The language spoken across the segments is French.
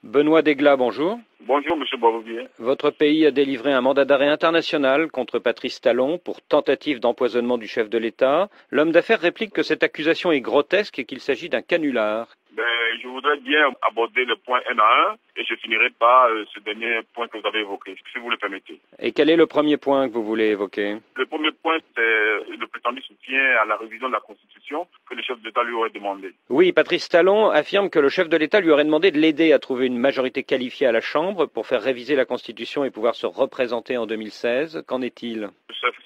Benoît Degla, bonjour. Bonjour, Monsieur Borouvier. Votre pays a délivré un mandat d'arrêt international contre Patrice Talon pour tentative d'empoisonnement du chef de l'État. L'homme d'affaires réplique que cette accusation est grotesque et qu'il s'agit d'un canular. Je voudrais bien aborder le point 1 à 1 et je finirai par ce dernier point que vous avez évoqué, si vous le permettez. Et quel est le premier point que vous voulez évoquer? Le premier point, c'est le prétendu soutien à la révision de la Constitution que le chef d'État lui aurait demandé. Oui, Patrice Talon affirme que le chef de l'État lui aurait demandé de l'aider à trouver une majorité qualifiée à la Chambre pour faire réviser la Constitution et pouvoir se représenter en 2016. Qu'en est-il?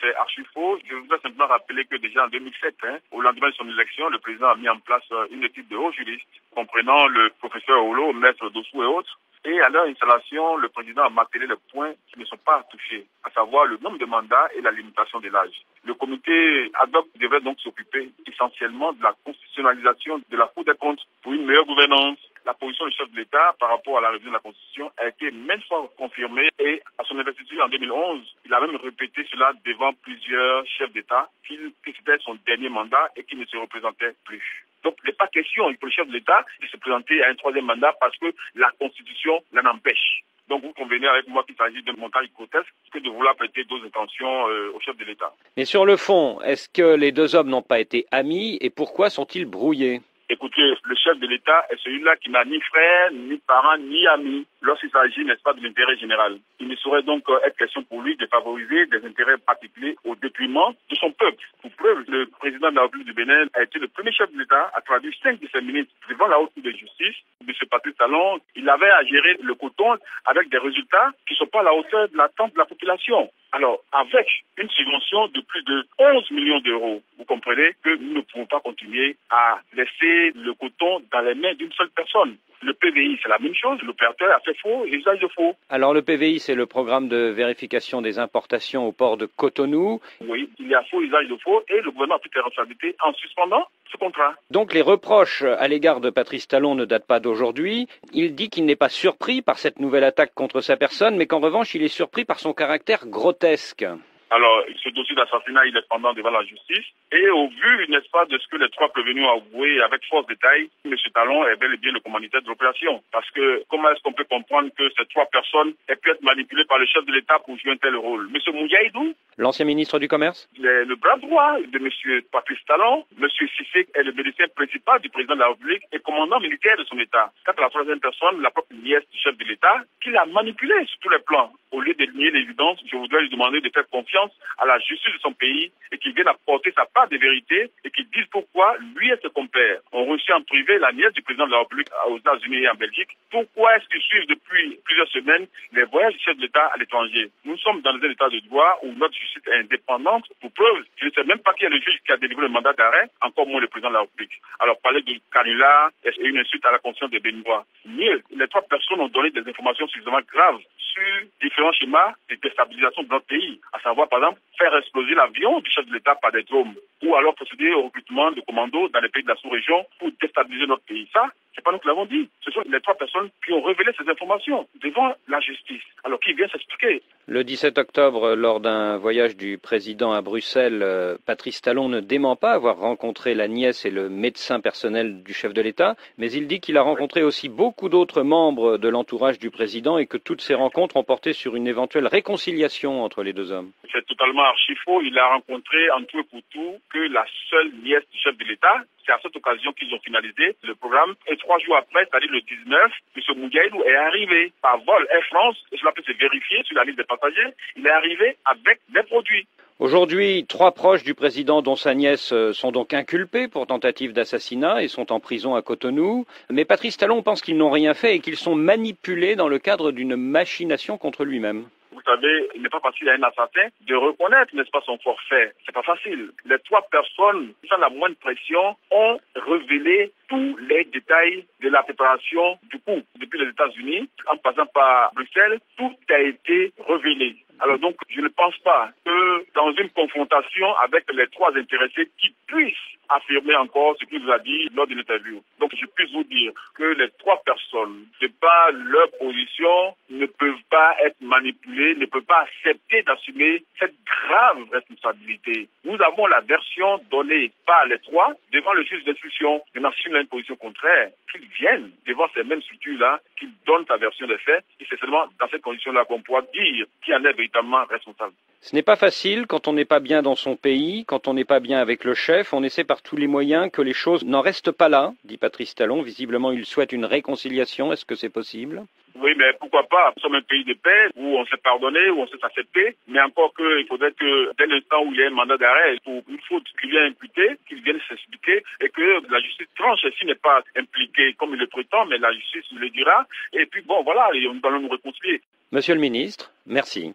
C'est archi faux. Je voudrais simplement rappeler que déjà en 2007, au lendemain de son élection, le président a mis en place une équipe de hauts juristes, comprenant le professeur Holo, maître Dossou et autres. Et à leur installation, le président a martelé les points qui ne sont pas touchés, à savoir le nombre de mandats et la limitation de l'âge. Le comité ad hoc devrait donc s'occuper essentiellement de la constitutionnalisation de la Cour des comptes pour une meilleure gouvernance. La position du chef de l'État par rapport à la révision de la Constitution a été maintes fois confirmée et à son investiture en 2011, il a même répété cela devant plusieurs chefs d'État que c'était son dernier mandat et qu'il ne se représentait plus. Donc, il n'est pas question pour le chef de l'État de se présenter à un troisième mandat parce que la Constitution l'en empêche. Donc, vous convenez avec moi qu'il s'agit d'un montage grotesque que de vouloir prêter d'autres intentions au chef de l'État. Mais sur le fond, est-ce que les deux hommes n'ont pas été amis et pourquoi sont-ils brouillés? Écoutez, le chef de l'État est celui-là qui n'a ni frère, ni parents, ni amis lorsqu'il s'agit, n'est-ce pas, de l'intérêt général. Il ne saurait donc être question pour lui de favoriser des intérêts particuliers au détriment de son peuple. Pour preuve, le président de la République du Bénin a été le premier chef de l'État à traduire 5 de ses ministres devant la haute cour de justice. M. Patrice Talon, il avait à gérer le coton avec des résultats qui ne sont pas à la hauteur de l'attente de la population. Alors, avec une subvention de plus de 11 millions d'euros, vous comprenez que nous ne pouvons pas continuer à laisser le coton dans les mains d'une seule personne. Le PVI, c'est la même chose. L'opérateur a fait faux, usage de faux. Alors, le PVI, c'est le programme de vérification des importations au port de Cotonou. Oui, il y a faux, usage de faux, et le gouvernement a pris ses responsabilités en suspendant ce contrat. Donc, les reproches à l'égard de Patrice Talon ne datent pas d'aujourd'hui. Il dit qu'il n'est pas surpris par cette nouvelle attaque contre sa personne, mais qu'en revanche, il est surpris par son caractère grotesque. Alors, ce dossier d'assassinat, il est pendant devant la justice. Et au vu, n'est-ce pas, de ce que les trois prévenus ont avoué avec force détail, M. Talon est bel et bien le commanditaire de l'opération. Parce que comment est-ce qu'on peut comprendre que ces trois personnes aient pu être manipulées par le chef de l'État pour jouer un tel rôle? M. Mouyaïdou, l'ancien ministre du Commerce, le bras droit de M. Patrice Talon, M. Cissé est le médecin principal du président de la République et commandant militaire de son État. Quant à la troisième personne, la propre nièce du chef de l'État, qui l'a manipulé sur tous les plans. Au lieu de nier l'évidence, je voudrais lui demander de faire confiance à la justice de son pays et qu'il vienne apporter sa part de vérité et qu'il dise pourquoi lui et ses compères ont reçu en privé la nièce du président de la République aux États-Unis et en Belgique. Pourquoi est-ce qu'ils suivent depuis plusieurs semaines les voyages du chef de l'État à l'étranger? Nous sommes dans un état de droit où notre justice est indépendante. Pour preuve, je ne sais même pas qui est le juge qui a délivré le mandat d'arrêt, encore moins le président de la République. Alors parler de canular est une insulte à la conscience des Béninois. Mieux, les trois personnes ont donné des informations suffisamment graves sur différents schémas de déstabilisation de notre pays, à savoir par exemple faire exploser l'avion du chef de l'État par des drones, ou alors procéder au recrutement de commandos dans les pays de la sous-région pour déstabiliser notre pays. Ça, c'est pas nous qui l'avons dit. Ce sont les trois personnes qui ont révélé ces informations devant la justice. Alors qui vient s'expliquer? Le 17 octobre, lors d'un voyage du président à Bruxelles, Patrice Talon ne dément pas avoir rencontré la nièce et le médecin personnel du chef de l'État, mais il dit qu'il a rencontré aussi beaucoup d'autres membres de l'entourage du président et que toutes ces rencontres ont porté sur une éventuelle réconciliation entre les deux hommes. C'est totalement archi faux. Il a rencontré en tout et pour tout que la seule nièce du chef de l'État. C'est à cette occasion qu'ils ont finalisé le programme. Et 3 jours après, c'est-à-dire le 19, M. Mouyaïdou est arrivé par vol Air France, et cela peut se vérifier sur la liste des passagers. Il est arrivé avec des produits. Aujourd'hui, 3 proches du président, dont sa nièce, sont donc inculpés pour tentative d'assassinat et sont en prison à Cotonou. Mais Patrice Talon pense qu'ils n'ont rien fait et qu'ils sont manipulés dans le cadre d'une machination contre lui-même. Vous savez, il n'est pas facile à un assassin de reconnaître, n'est-ce pas, son forfait. C'est pas facile. Les 3 personnes, sans la moindre pression, ont révélé tous les détails de la préparation du coup. Depuis les États-Unis, en passant par Bruxelles, tout a été révélé. Alors donc, je ne pense pas que dans une confrontation avec les 3 intéressés qui puissent affirmer encore ce qu'il vous a dit lors d'une interview. Donc je puisse vous dire que les 3 personnes, de par leur position, ne peuvent pas être manipulées, ne peuvent pas accepter d'assumer cette grave responsabilité. Nous avons la version donnée par les 3 devant le juge d'instruction. Maintenant, s'ils une position contraire, qu'il vienne devant ces mêmes structures-là, qu'il donne sa version des faits, et c'est seulement dans cette condition-là qu'on pourra dire qui en est véritablement responsable. Ce n'est pas facile quand on n'est pas bien dans son pays, quand on n'est pas bien avec le chef. On essaie par tous les moyens que les choses n'en restent pas là, dit Patrice Talon. Visiblement, il souhaite une réconciliation. Est-ce que c'est possible? Oui, mais pourquoi pas? Nous sommes un pays de paix où on s'est pardonné, où on s'est accepté, mais encore qu'il faudrait que dès l'instant où il y a un mandat d'arrêt pour une faute qu'il vient imputer, qu'il vienne s'expliquer et que la justice tranche s'il n'est pas impliqué comme il le prétend, mais la justice le dira. Et puis bon, voilà, nous allons nous réconcilier. Monsieur le ministre, merci.